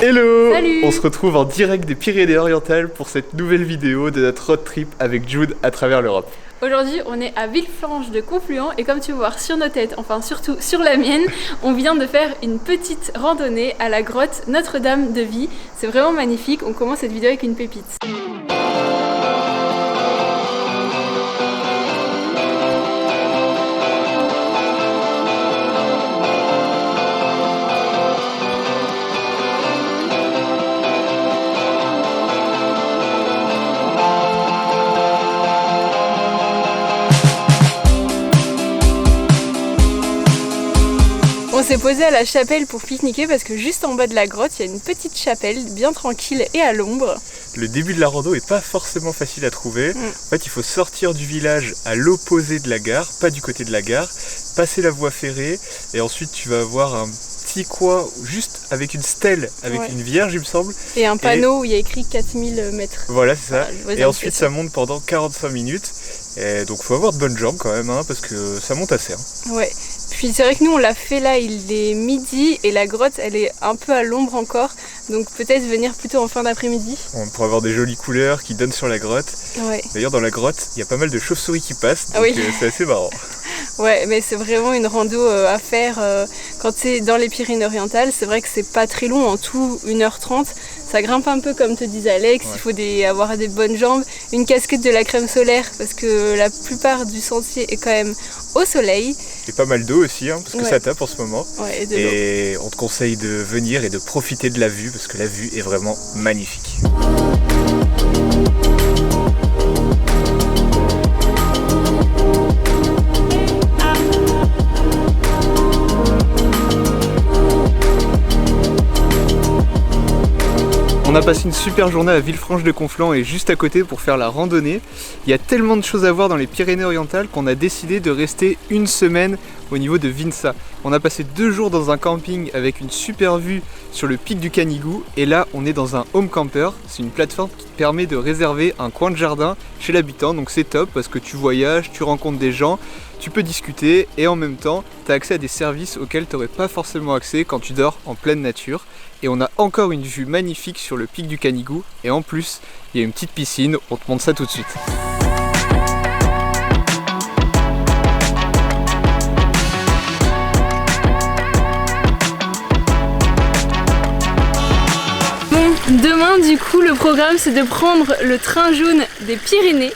Hello! Salut! On se retrouve en direct des Pyrénées-Orientales pour cette nouvelle vidéo de notre road trip avec Jude à travers l'Europe. Aujourd'hui, on est à Villefranche de Confluent et comme tu peux voir sur nos têtes, enfin surtout sur la mienne, on vient de faire une petite randonnée à la grotte Notre-Dame de Vie. C'est vraiment magnifique, on commence cette vidéo avec une pépite. On s'est posé à la chapelle pour pique-niquer parce que juste en bas de la grotte, il y a une petite chapelle bien tranquille et à l'ombre. Le début de la rando est pas forcément facile à trouver. En fait, il faut sortir du village à l'opposé de la gare, pas du côté de la gare, passer la voie ferrée et ensuite tu vas avoir un petit coin juste avec une stèle, avec une vierge il me semble. Et un panneau où il y a écrit 4000 mètres. Voilà, c'est ça. Voilà, et ensuite ça monte pendant 45 minutes. Et donc faut avoir de bonnes jambes quand même, hein, parce que ça monte assez. Ouais. Puis c'est vrai que nous on l'a fait là, il est midi et la grotte elle est un peu à l'ombre encore, donc peut-être venir plutôt en fin d'après-midi. On pourrait avoir des jolies couleurs qui donnent sur la grotte. Ouais. D'ailleurs dans la grotte il y a pas mal de chauves-souris qui passent, donc c'est assez marrant. Ouais, mais c'est vraiment une rando à faire quand c'est dans les Pyrénées-Orientales. C'est vrai que c'est pas très long, en tout 1h30. Ça grimpe un peu comme te disait Alex, il faut avoir des bonnes jambes, une casquette de la crème solaire parce que la plupart du sentier est quand même au soleil. Et pas mal d'eau aussi, hein, parce que ça tape en ce moment. Ouais, et on te conseille de venir et de profiter de la vue parce que la vue est vraiment magnifique. On a passé une super journée à Villefranche de Confluent et juste à côté pour faire la randonnée. Il y a tellement de choses à voir dans les Pyrénées-Orientales qu'on a décidé de rester une semaine au niveau de Vinça. On a passé 2 jours dans un camping avec une super vue sur le pic du Canigou et là on est dans un home camper. C'est une plateforme qui te permet de réserver un coin de jardin chez l'habitant, donc c'est top parce que tu voyages, tu rencontres des gens, tu peux discuter et en même temps tu as accès à des services auxquels tu n'aurais pas forcément accès quand tu dors en pleine nature. Et on a encore une vue magnifique sur le pic du Canigou et en plus il y a une petite piscine, on te montre ça tout de suite. Demain, du coup, le programme c'est de prendre le train jaune des Pyrénées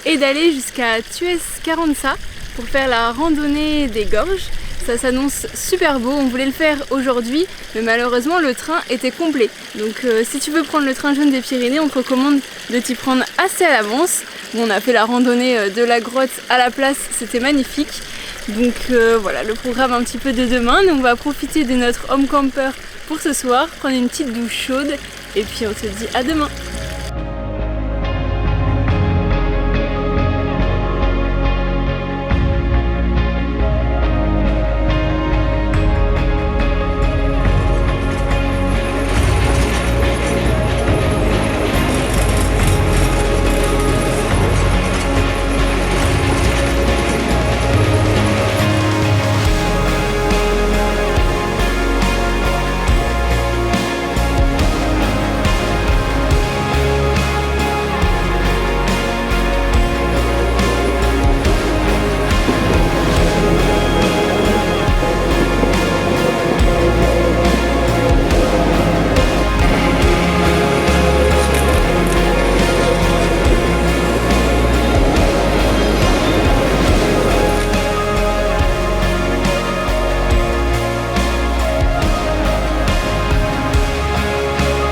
et d'aller jusqu'à Tuès-Carença pour faire la randonnée des gorges. Ça s'annonce super beau, on voulait le faire aujourd'hui, mais malheureusement le train était complet. Donc si tu veux prendre le train jaune des Pyrénées, on te recommande de t'y prendre assez à l'avance. Bon, on a fait la randonnée de la grotte à la place, c'était magnifique. Donc voilà, le programme un petit peu de demain. Nous on va profiter de notre home camper pour ce soir, prendre une petite douche chaude et puis on se dit à demain.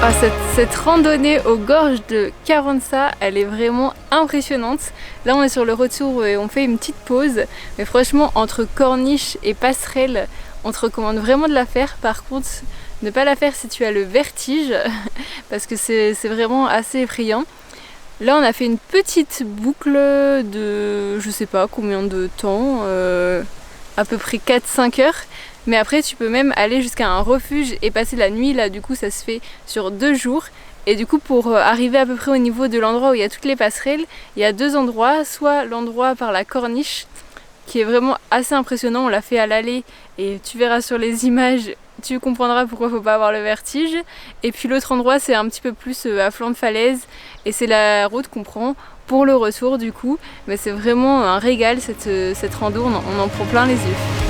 Ah, cette randonnée aux gorges de Carença, elle est vraiment impressionnante. Là on est sur le retour et on fait une petite pause. Mais franchement, entre corniche et passerelle, on te recommande vraiment de la faire. Par contre, ne pas la faire si tu as le vertige, parce que c'est vraiment assez effrayant. Là on a fait une petite boucle de je sais pas combien de temps, à peu près 4-5 heures. Mais après tu peux même aller jusqu'à un refuge et passer la nuit. Là du coup ça se fait sur 2 jours. Et du coup pour arriver à peu près au niveau de l'endroit où il y a toutes les passerelles, il y a 2 endroits. Soit l'endroit par la corniche qui est vraiment assez impressionnant, on l'a fait à l'aller et tu verras sur les images, tu comprendras pourquoi il ne faut pas avoir le vertige. Et puis l'autre endroit, c'est un petit peu plus à flanc de falaise et c'est la route qu'on prend pour le retour du coup. Mais c'est vraiment un régal cette rando, on en prend plein les yeux.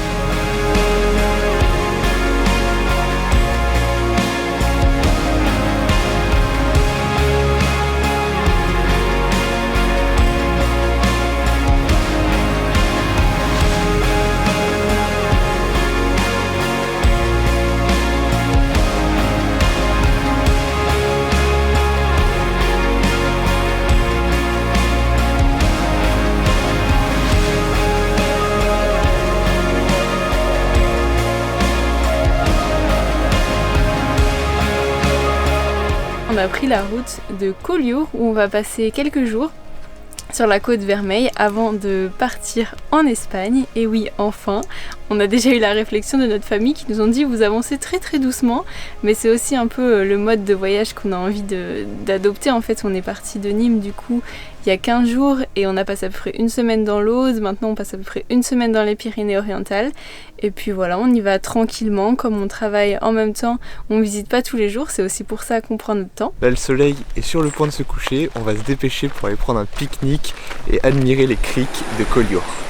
On a pris la route de Collioure où on va passer quelques jours sur la côte Vermeille avant de partir en Espagne. Et oui, enfin, on a déjà eu la réflexion de notre famille qui nous ont dit vous avancez très très doucement, mais c'est aussi un peu le mode de voyage qu'on a envie d'adopter. En fait, on est parti de Nîmes du coup il y a 15 jours et on a passé à peu près une semaine dans l'Aude, maintenant on passe à peu près une semaine dans les Pyrénées-Orientales et puis voilà, on y va tranquillement, comme on travaille en même temps, on visite pas tous les jours, c'est aussi pour ça qu'on prend notre temps. Là le soleil est sur le point de se coucher, on va se dépêcher pour aller prendre un pique-nique et admirer les criques de Collioure.